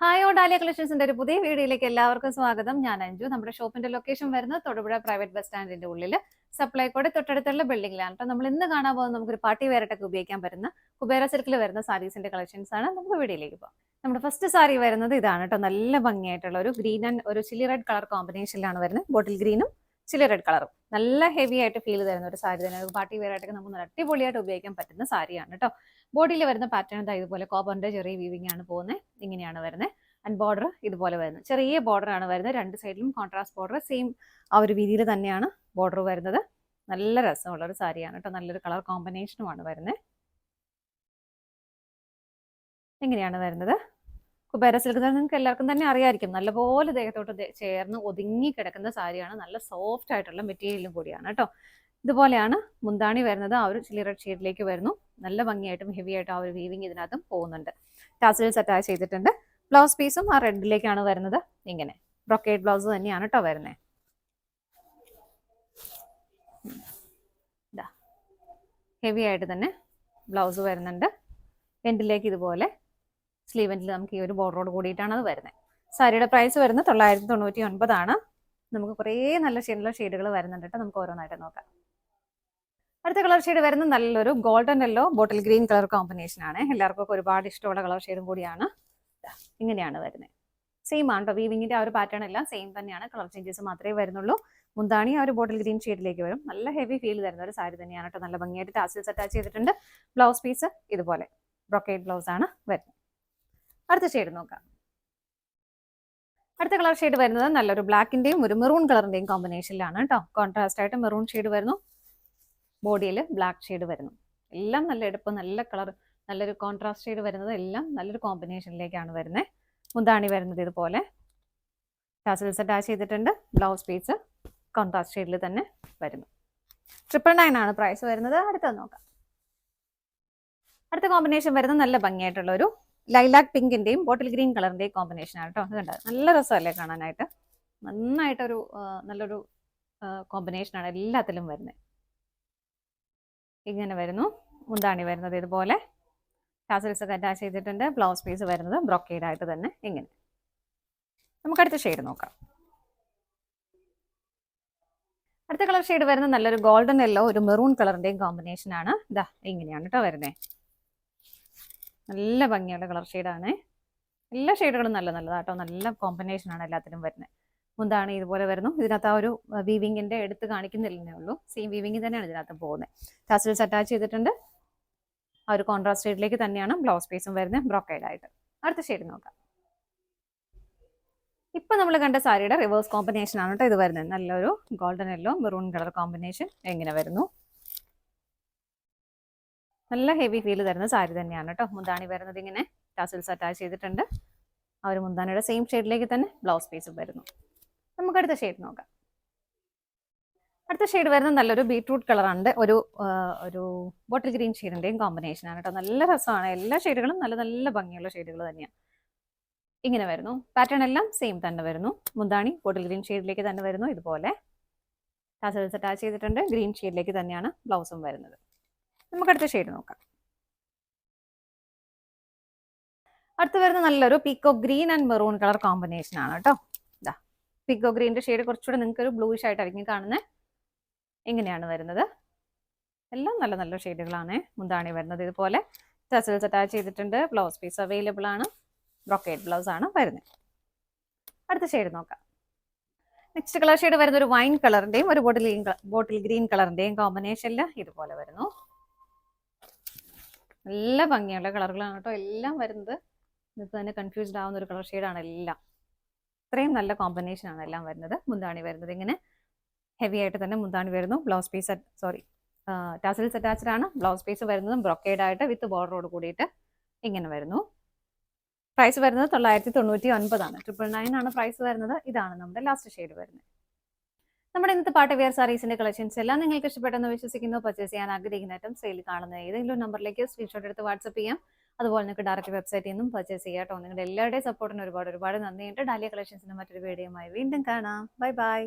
Hi dahlia കളക്ഷൻസിന്റെ ഒരു പുതിയ വീഡിയോയിലേക്ക് എല്ലാവർക്കും സ്വാഗതം. ഞാൻ അഞ്ജു. നമ്മുടെ ഷോപ്പിന്റെ ലൊക്കേഷൻ വരുന്നത് തൊടുപുഴ പ്രൈവറ്റ് ബസ് സ്റ്റാൻഡിന്റെ ഉള്ളിൽ സപ്ലൈകോടെ തൊട്ടടുത്തുള്ള ബിൽഡിംഗിലാണ് കേട്ടോ. നമ്മൾ ഇന്ന് കാണാൻ പോകുന്നത് നമുക്കൊരു പാർട്ടി വെയറായിട്ടൊക്കെ ഉപയോഗിക്കാൻ പറ്റുന്ന കുബേര സിൽക്കിൽ വരുന്ന സാരീസിന്റെ കളക്ഷൻസ് ആണ്. നമുക്ക് വീഡിയോയിലേക്ക് പോകാം. നമ്മുടെ ഫസ്റ്റ് സാരി വരുന്നത് ഇതാണ് കേട്ടോ. നല്ല ഭംഗിയായിട്ടുള്ള ഒരു ഗ്രീൻ ആൻഡ് ഒരു ചില്ലി റെഡ് കളർ കോമ്പിനേഷനിലാണ് വരുന്നത്. ബോട്ടിൽ ഗ്രീനും ചില്ലി റെഡ് കളറും നല്ല ഹെവി ആയിട്ട് ഫീൽ തരുന്ന ഒരു സാരി തന്നെ. പാർട്ടി വെയർ ആയിട്ടൊക്കെ നമുക്ക് നല്ല അടിപൊളിയായിട്ട് ഉപയോഗിക്കാൻ പറ്റുന്ന സാരിയാണ് കേട്ടോ. ബോഡിയിൽ വരുന്ന പാറ്റേൺ ഇതുപോലെ കോപ്പറിന്റെ ചെറിയ വീവിംഗ് ആണ് പോകുന്നത്. ഇങ്ങനെയാണ് വരുന്നത്. ആൻഡ് ബോർഡർ ഇതുപോലെ വരുന്നത്. ചെറിയ ബോർഡർ ആണ് വരുന്നത്. രണ്ട് സൈഡിലും കോൺട്രാസ്റ്റ് ബോർഡർ സെയിം ആ ഒരു രീതിയിൽ തന്നെയാണ് ബോർഡർ വരുന്നത്. നല്ല രസമുള്ള ഒരു സാരിയാണ് കേട്ടോ. നല്ലൊരു കളർ കോമ്പിനേഷനുമാണ് വരുന്നത്. എങ്ങനെയാണ് വരുന്നത്? കുബേര സിൽക്ക് നിങ്ങൾക്ക് എല്ലാവർക്കും തന്നെ അറിയാമായിരിക്കും. നല്ലപോലെ ദേഹത്തോട്ട് ചേർന്ന് ഒതുങ്ങി കിടക്കുന്ന സാരിയാണ്. നല്ല സോഫ്റ്റ് ആയിട്ടുള്ള മെറ്റീരിയലും കൂടിയാണ് കേട്ടോ. ഇതുപോലെയാണ് മുന്താണി വരുന്നത്. ആ ഒരു ചില്ലി റെഡ് ഷെയ്ഡിലേക്ക് വരുന്നു. നല്ല ഭംഗിയായിട്ടും ഹെവി ആയിട്ടും ആ ഒരു വീവിങ് ഇതിനകത്തും പോകുന്നുണ്ട്. ടാസിൽസ് അറ്റാച്ച് ചെയ്തിട്ടുണ്ട്. ബ്ലൗസ് പീസും ആ റെഡിലേക്കാണ് വരുന്നത്. ഇങ്ങനെ ബ്രൊക്കേഡ് ബ്ലൗസ് തന്നെയാണ് കേട്ടോ വരുന്നത്. ഹെവി ആയിട്ട് തന്നെ ബ്ലൗസ് വരുന്നുണ്ട്. എൻഡിലേക്ക് ഇതുപോലെ സ്ലീവ് എൻഡിൽ നമുക്ക് ഈ ഒരു ബോർഡറോട് കൂടിയിട്ടാണ് അത് വരുന്നത്. സാരിയുടെ പ്രൈസ് വരുന്നത് 999 നമുക്ക് കുറേ നല്ല ഷെയ്ഡുകൾ വരുന്നുണ്ട് കേട്ടോ. നമുക്ക് ഓരോന്നായിട്ട് നോക്കാം. അടുത്ത കളർ ഷെയ്ഡ് വരുന്നത് നല്ലൊരു golden yellow bottle green colour combination ആണ്. എല്ലാവർക്കും ഒരുപാട് ഇഷ്ടമുള്ള കളർ ഷെയ്ഡും കൂടിയാണ്. ഇങ്ങനെയാണ് വരുന്നത്. സെയിം ആണ് കേട്ടോ. വീവിങ്ങിന്റെ ആ ഒരു പാറ്റേൺ എല്ലാം സെയിം തന്നെയാണ്. കളർ ചേഞ്ചസ് മാത്രമേ വരുന്നുള്ളൂ. മുന്താണി ആ ഒരു ബോട്ടിൽ ഗ്രീൻ ഷെയ്ഡിലേക്ക് വരും. നല്ല ഹെവി ഫീൽ തരുന്ന ഒരു സാരി തന്നെയാണ് കേട്ടോ. നല്ല ഭംഗിയായിട്ട് ടാസിൽസ് അറ്റാച്ച് ചെയ്തിട്ടുണ്ട്. ബ്ലൗസ് പീസ് ഇതുപോലെ ബ്രൊക്കേഡ് ബ്ലൗസ് ആണ് വരുന്നത്. അടുത്ത ഷെയ്ഡ് നോക്കാം. അടുത്ത കളർ ഷെയ്ഡ് വരുന്നത് നല്ലൊരു ബ്ലാക്കിന്റെയും ഒരു മെറൂൺ കളറിന്റെയും കോമ്പിനേഷനിലാണ് കേട്ടോ. കോൺട്രാസ്റ്റ് ആയിട്ട് മെറൂൺ ഷെയ്ഡ് വരുന്നു. ബോഡിയിൽ ബ്ലാക്ക് ഷെയ്ഡ് വരുന്നു. എല്ലാം നല്ല എടുപ്പ്, നല്ല കളർ, നല്ലൊരു കോൺട്രാസ്റ്റ് ഷെയ്ഡ് വരുന്നത് എല്ലാം നല്ലൊരു കോമ്പിനേഷനിലേക്കാണ് വരുന്നത്. മുന്താണി വരുന്നത് ഇതുപോലെ ടാസിൽസ് അറ്റാച്ച് ചെയ്തിട്ടുണ്ട്. ബ്ലൗസ് പീസ് കോൺട്രാസ്റ്റ് ഷെയ്ഡിൽ തന്നെ വരുന്നു. 999 ആണ് പ്രൈസ് വരുന്നത്. അടുത്തത് നോക്കാം. അടുത്ത കോമ്പിനേഷൻ വരുന്നത് നല്ല ഭംഗിയായിട്ടുള്ള ഒരു ലൈലാക് പിങ്കിന്റെയും ബോട്ടിൽ ഗ്രീൻ കളറിന്റെയും കോമ്പിനേഷൻ ആണ് കേട്ടോ. അത് കണ്ടത് നല്ല രസമല്ലേ കാണാനായിട്ട്. നന്നായിട്ടൊരു നല്ലൊരു കോമ്പിനേഷനാണ് എല്ലാത്തിലും വരുന്നത്. ഇങ്ങനെ വരുന്നു. മുന്താണി വരുന്നത് ഇതുപോലെ ടാസൽസ് ഒക്കെ അറ്റാച്ച് ചെയ്തിട്ടുണ്ട്. ബ്ലൗസ് പീസ് വരുന്നത് ബ്രൊക്കേഡ് ആയിട്ട് തന്നെ ഇങ്ങനെ. നമുക്ക് അടുത്ത ഷെയ്ഡ് നോക്കാം. അടുത്ത കളർ ഷെയ്ഡ് വരുന്നത് നല്ലൊരു ഗോൾഡൻ യെല്ലോ ഒരു മെറൂൺ കളറിന്റെയും കോമ്പിനേഷൻ ആണ്. ഇതാ ഇങ്ങനെയാണ് കേട്ടോ വരുന്നത്. നല്ല ഭംഗിയുള്ള കളർ ഷെയ്ഡാണ്. എല്ലാ ഷെയ്ഡുകളും നല്ലതാട്ടോ. നല്ല കോമ്പിനേഷൻ ആണ് എല്ലാത്തിനും വരുന്നത്. മുന്താണി ഇതുപോലെ വരുന്നു. ഇതിനകത്ത് ആ ഒരു വീവിങ്ങിന്റെ എടുത്ത് കാണിക്കുന്നില്ലേ ഉള്ളൂ. സെയിം വീവിങ് തന്നെയാണ് ഇതിനകത്ത് പോകുന്നത്. ടാസൽസ് അറ്റാച്ച് ചെയ്തിട്ടുണ്ട്. ആ ഒരു കോൺട്രാസ്റ്റ് ഷെയ്ഡിലേക്ക് തന്നെയാണ് ബ്ലൗസ് പീസും വരുന്നത് ബ്രൊക്കേഡ് ആയിട്ട്. അടുത്ത ഷെയ്ഡ് നോക്കാം. ഇപ്പൊ നമ്മൾ കണ്ട സാരിയുടെ റിവേഴ്സ് കോമ്പിനേഷൻ ആണ് കേട്ടോ ഇത് വരുന്നത്. നല്ലൊരു golden yellow maroon colour combination എങ്ങനെ വരുന്നു. നല്ല ഹെവി ഫീൽ തരുന്ന സാരി തന്നെയാണ് കേട്ടോ. മുന്താണി വരുന്നത് ഇങ്ങനെ ടാസൽസ് അറ്റാച്ച് ചെയ്തിട്ടുണ്ട്. ആ ഒരു മുന്താണിയുടെ സെയിം ഷെയ്ഡിലേക്ക് തന്നെ ബ്ലൗസ് പീസും വരുന്നു. നമുക്ക് അടുത്ത ഷെയ്ഡ് നോക്കാം. അടുത്ത ഷെയ്ഡ് വരുന്നത് നല്ലൊരു ബീട്രൂട്ട് കളറാണ്. ഒരു ബോട്ടിൽ ഗ്രീൻ ഷെയ്ഡിന്റെയും കോമ്പിനേഷൻ ആണ് കേട്ടോ. നല്ല രസമാണ്. എല്ലാ ഷെയ്ഡുകളും നല്ല നല്ല ഭംഗിയുള്ള ഷെയ്ഡുകൾ തന്നെയാണ്. ഇങ്ങനെ വരുന്നു. പാറ്റേൺ എല്ലാം സെയിം തന്നെ വരുന്നു. മുന്താണി ബോട്ടിൽ ഗ്രീൻ ഷെയ്ഡിലേക്ക് തന്നെ വരുന്നു. ഇതുപോലെ ടാസൽസ് അറ്റാച്ച് ചെയ്തിട്ടുണ്ട്. ഗ്രീൻ ഷെയ്ഡിലേക്ക് തന്നെയാണ് ബ്ലൗസും വരുന്നത്. നമുക്ക് അടുത്ത ഷെയ്ഡ് നോക്കാം. അടുത്ത് വരുന്ന നല്ലൊരു പീക്കോ green and maroon colour combination ആണ് കേട്ടോ. ഇതാ പീക്കോ ഗ്രീനിന്റെ ഷെയ്ഡ് കുറച്ചുകൂടെ നിങ്ങൾക്ക് ഒരു ബ്ലൂയിഷ് ആയിട്ടായിരിക്കും കാണുന്നത്. എങ്ങനെയാണ് വരുന്നത്. എല്ലാം നല്ല നല്ല ഷെയ്ഡുകളാണ്. മുന്താണി വരുന്നത് ഇതുപോലെ ടാസൽസ് അറ്റാച്ച് ചെയ്തിട്ടുണ്ട്. ബ്ലൗസ് പീസ് അവൈലബിൾ ആണ്. ബ്രൊക്കേഡ് ബ്ലൗസ് ആണ് വരുന്നത്. അടുത്ത ഷെയ്ഡ് നോക്കാം. നെക്സ്റ്റ് കളർ ഷെയ്ഡ് വരുന്ന ഒരു വൈൻ കളറിന്റെയും ഒരു ബോട്ടിൽ ഗ്രീൻ കളറിന്റെയും കോമ്പിനേഷനിൽ ഇതുപോലെ വരുന്നു. നല്ല ഭംഗിയുള്ള കളറുകളാണ് കേട്ടോ എല്ലാം വരുന്നത്. നിങ്ങൾക്ക് തന്നെ കൺഫ്യൂസ്ഡ് ആവുന്ന ഒരു കളർ ഷെയ്ഡാണ് എല്ലാം. ഇത്രയും നല്ല കോമ്പിനേഷൻ ആണ് എല്ലാം വരുന്നത്. മുന്താണി വരുന്നത് ഇങ്ങനെ ഹെവി ആയിട്ട് തന്നെ മുന്താണി വരുന്നു. ബ്ലൗസ് പീസ് ടാസൽസ് അറ്റാച്ച്ഡ് ആണ്. ബ്ലൗസ് പീസ് വരുന്നതും ബ്രൊക്കേഡ് ആയിട്ട് വിത്ത് ബോർഡറോട് കൂടിയിട്ട് ഇങ്ങനെ വരുന്നു. പ്രൈസ് വരുന്നത് 999 999 ആണ് പ്രൈസ് വരുന്നത്. ഇതാണ് നമ്മുടെ ലാസ്റ്റ് ഷെയ്ഡ് വരുന്നത്. നമ്മുടെ ഇന്നത്തെ പാർട്ടി വെയർ സാരീസിന്റെ കളക്ഷൻസ് എല്ലാം നിങ്ങൾക്ക് ഇഷ്ടപ്പെട്ടെന്ന് വിശ്വസിക്കുന്നു. പർച്ചേസ് ചെയ്യാൻ ആഗ്രഹിക്കുന്ന ഐറ്റം സെയിൽ കാണുന്ന ഏതെങ്കിലും നമ്പറിലേക്ക് സ്ക്രീൻഷോട്ട് എടുത്ത് വാട്സ്ആപ്പ് ചെയ്യാം. അതുപോലെ നിങ്ങൾക്ക് ഡയറക്റ്റ് വെബ്സൈറ്റിൽ നിന്നും പർച്ചേസ് ചെയ്യാം കേട്ടോ. നിങ്ങളുടെ എല്ലാവരുടെയും സപ്പോർട്ടിന് ഒരുപാട് നന്ദിയുണ്ട്. ഡാലിയ കളക്ഷൻസിന്റെ മറ്റൊരു വീഡിയോയുമായി വീണ്ടും കാണാം. Bye bye.